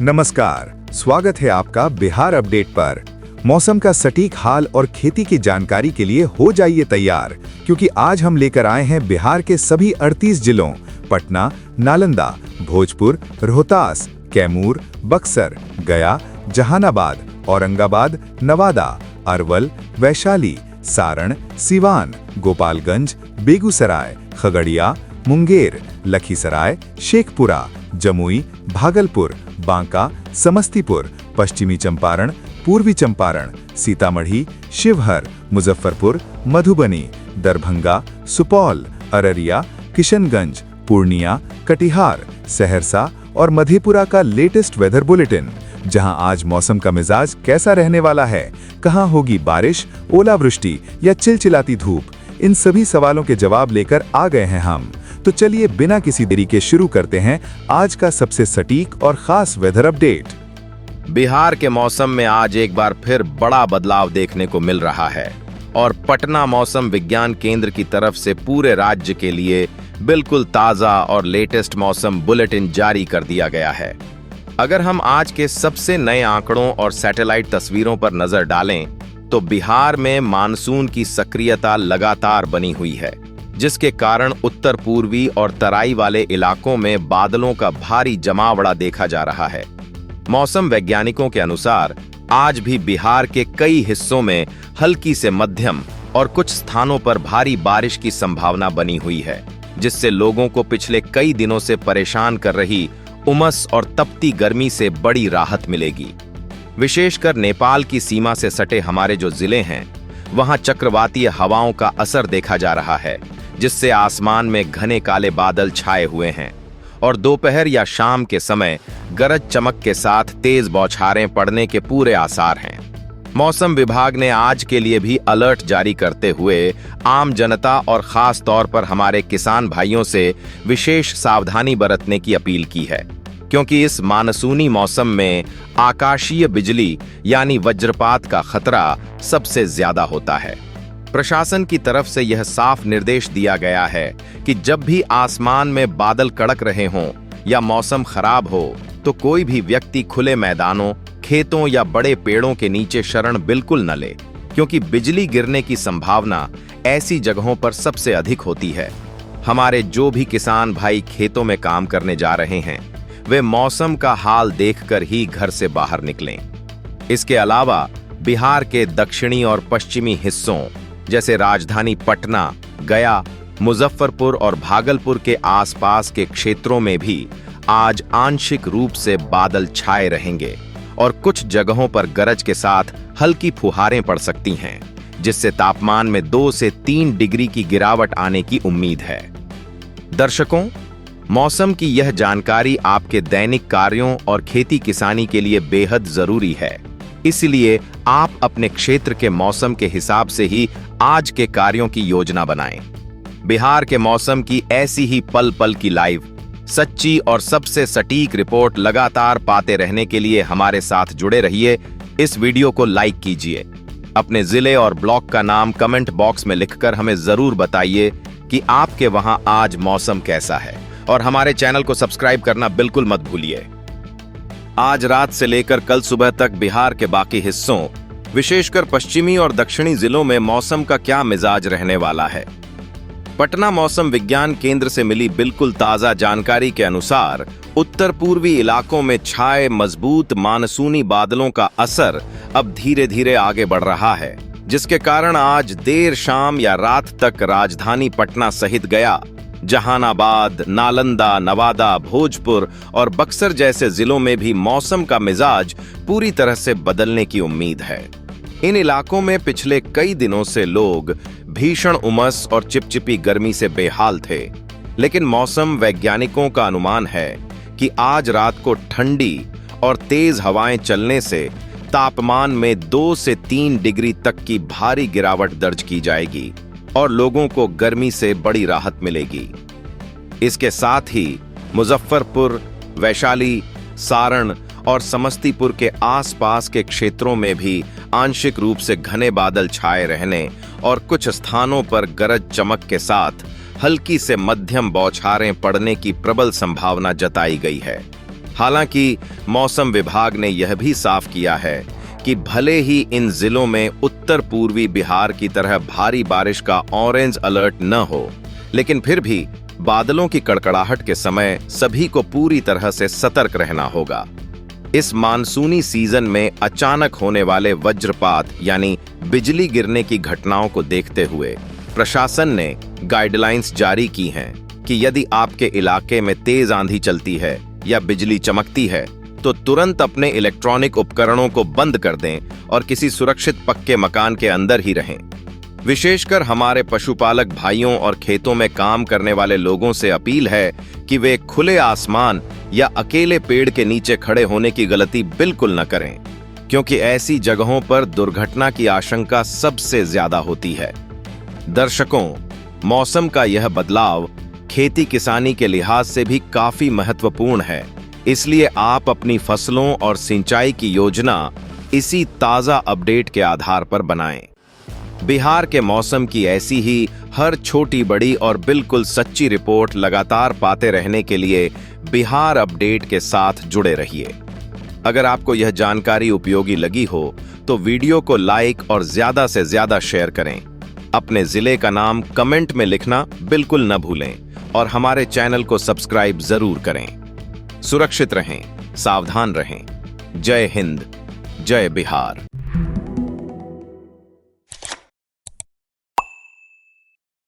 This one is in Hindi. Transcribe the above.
नमस्कार, स्वागत है आपका बिहार अपडेट पर। मौसम का सटीक हाल और खेती की जानकारी के लिए हो जाइए तैयार, क्योंकि आज हम लेकर आए हैं बिहार के सभी 38 जिलों पटना, नालंदा, भोजपुर, रोहतास, कैमूर, बक्सर, गया, जहानाबाद, औरंगाबाद, नवादा, अरवल, वैशाली, सारण, सिवान, गोपालगंज, बेगूसराय, खगड़िया, मुंगेर, लखीसराय, शेखपुरा, जमुई, भागलपुर, बांका, समस्तीपुर, पश्चिमी चंपारण, पूर्वी चंपारण, सीतामढ़ी, शिवहर, मुजफ्फरपुर, मधुबनी, दरभंगा, सुपौल, अररिया, किशनगंज, पूर्णिया, कटिहार, सहरसा और मधेपुरा का लेटेस्ट वेदर बुलेटिन, जहां आज मौसम का मिजाज कैसा रहने वाला है, कहां होगी बारिश, ओलावृष्टि या चिलचिलाती धूप, इन सभी सवालों के जवाब लेकर आ गए हैं हम। तो चलिए बिना किसी देरी के शुरू करते हैं आज का सबसे सटीक और खास वेदर अपडेट। बिहार के मौसम में आज एक बार फिर बड़ा बदलाव देखने को मिल रहा है और पटना मौसम विज्ञान केंद्र की तरफ से पूरे राज्य के लिए बिल्कुल ताजा और लेटेस्ट मौसम बुलेटिन जारी कर दिया गया है। अगर हम आज के सबसे नए आंकड़ों और सैटेलाइट तस्वीरों पर नजर डालें तो बिहार में मानसून की सक्रियता लगातार बनी हुई है, जिसके कारण उत्तर पूर्वी और तराई वाले इलाकों में बादलों का भारी जमावड़ा देखा जा रहा है। मौसम वैज्ञानिकों के अनुसार आज भी बिहार के कई हिस्सों में हल्की से मध्यम और कुछ स्थानों पर भारी बारिश की संभावना बनी हुई है, जिससे लोगों को पिछले कई दिनों से परेशान कर रही उमस और तपती गर्मी से बड़ी राहत मिलेगी। विशेषकर नेपाल की सीमा से सटे हमारे जो जिले हैं, वहां चक्रवातीय हवाओं का असर देखा जा रहा है, जिससे आसमान में घने काले बादल छाए हुए हैं और दोपहर या शाम के समय गरज चमक के साथ तेज बौछारें पड़ने के पूरे आसार हैं। मौसम विभाग ने आज के लिए भी अलर्ट जारी करते हुए आम जनता और खास तौर पर हमारे किसान भाइयों से विशेष सावधानी बरतने की अपील की है, क्योंकि इस मानसूनी मौसम में आकाशीय बिजली यानी वज्रपात का खतरा सबसे ज्यादा होता है। प्रशासन की तरफ से यह साफ निर्देश दिया गया है कि जब भी आसमान में बादल कड़क रहे हों या मौसम खराब हो तो कोई भी व्यक्ति खुले मैदानों, खेतों या बड़े पेड़ों के नीचे शरण बिल्कुल न ले, क्योंकि बिजली गिरने की संभावना ऐसी जगहों पर सबसे अधिक होती है। हमारे जो भी किसान भाई खेतों में काम करने जा रहे हैं, वे मौसम का हाल देखकर ही घर से बाहर निकलें। इसके अलावा बिहार के दक्षिणी और पश्चिमी हिस्सों जैसे राजधानी पटना, गया, मुजफ्फरपुर और भागलपुर के आसपास के क्षेत्रों में भी आज आंशिक रूप से बादल छाए रहेंगे और कुछ जगहों पर गरज के साथ हल्की फुहारें पड़ सकती हैं, जिससे तापमान में 2 से 3 डिग्री की गिरावट आने की उम्मीद है। दर्शकों, मौसम की यह जानकारी आपके दैनिक कार्यों और खेती किसानी के लिए बेहद जरूरी है, इसलिए आप अपने क्षेत्र के मौसम के हिसाब से ही आज के कार्यों की योजना बनाएं। बिहार के मौसम की ऐसी ही पल पल की लाइव, सच्ची और सबसे सटीक रिपोर्ट लगातार पाते रहने के लिए हमारे साथ जुड़े रहिए। इस वीडियो को लाइक कीजिए, अपने जिले और ब्लॉक का नाम कमेंट बॉक्स में लिखकर हमें जरूर बताइए कि आपके वहां आज मौसम कैसा है, और हमारे चैनल को सब्सक्राइब करना बिल्कुल मत भूलिए। आज रात से लेकर कल सुबह तक बिहार के बाकी हिस्सों, विशेषकर पश्चिमी और दक्षिणी जिलों में मौसम का क्या मिजाज रहने वाला है। पटना मौसम विज्ञान केंद्र से मिली बिल्कुल ताजा जानकारी के अनुसार उत्तर पूर्वी इलाकों में छाए मजबूत मानसूनी बादलों का असर अब धीरे धीरे आगे बढ़ रहा है, जिसके कारण आज देर शाम या रात तक राजधानी पटना सहित गया, जहानाबाद, नालंदा, नवादा, भोजपुर और बक्सर जैसे जिलों में भी मौसम का मिजाज पूरी तरह से बदलने की उम्मीद है। इन इलाकों में पिछले कई दिनों से लोग भीषण उमस और चिपचिपी गर्मी से बेहाल थे, लेकिन मौसम वैज्ञानिकों का अनुमान है कि आज रात को ठंडी और तेज हवाएं चलने से तापमान में 2 से 3 डिग्री तक की भारी गिरावट दर्ज की जाएगी और लोगों को गर्मी से बड़ी राहत मिलेगी। इसके साथ ही मुजफ्फरपुर, वैशाली, सारण और समस्तीपुर के आसपास के क्षेत्रों में भी आंशिक रूप से घने बादल छाए रहने और कुछ स्थानों पर गरज चमक के साथ हल्की से मध्यम बौछारें पड़ने की प्रबल संभावना जताई गई है। हालांकि मौसम विभाग ने यह भी साफ किया है कि भले ही इन जिलों में उत्तर पूर्वी बिहार की तरह भारी बारिश का ऑरेंज अलर्ट न हो, लेकिन फिर भी बादलों की कड़कड़ाहट के समय सभी को पूरी तरह से सतर्क रहना होगा। इस मानसूनी सीजन में अचानक होने वाले वज्रपात यानी बिजली गिरने की घटनाओं को देखते हुए प्रशासन ने गाइडलाइंस जारी की हैं कि यदि आपके इलाके में तेज आंधी चलती है या बिजली चमकती है तो तुरंत अपने इलेक्ट्रॉनिक उपकरणों को बंद कर दें और किसी सुरक्षित पक्के मकान के अंदर ही रहें। विशेषकर हमारे पशुपालक भाइयों और खेतों में काम करने वाले लोगों से अपील है कि वे खुले आसमान या अकेले पेड़ के नीचे खड़े होने की गलती बिल्कुल न करें, क्योंकि ऐसी जगहों पर दुर्घटना की आशंका सबसे ज्यादा होती है। दर्शकों, मौसम का यह बदलाव खेती किसानी के लिहाज से भी काफी महत्वपूर्ण है, इसलिए आप अपनी फसलों और सिंचाई की योजना इसी ताजा अपडेट के आधार पर बनाएं। बिहार के मौसम की ऐसी ही हर छोटी बड़ी और बिल्कुल सच्ची रिपोर्ट लगातार पाते रहने के लिए बिहार अपडेट के साथ जुड़े रहिए। अगर आपको यह जानकारी उपयोगी लगी हो तो वीडियो को लाइक और ज्यादा से ज्यादा शेयर करें। अपने जिले का नाम कमेंट में लिखना बिल्कुल न भूलें और हमारे चैनल को सब्सक्राइब जरूर करें। सुरक्षित रहें, सावधान रहें। जय हिंद, जय बिहार।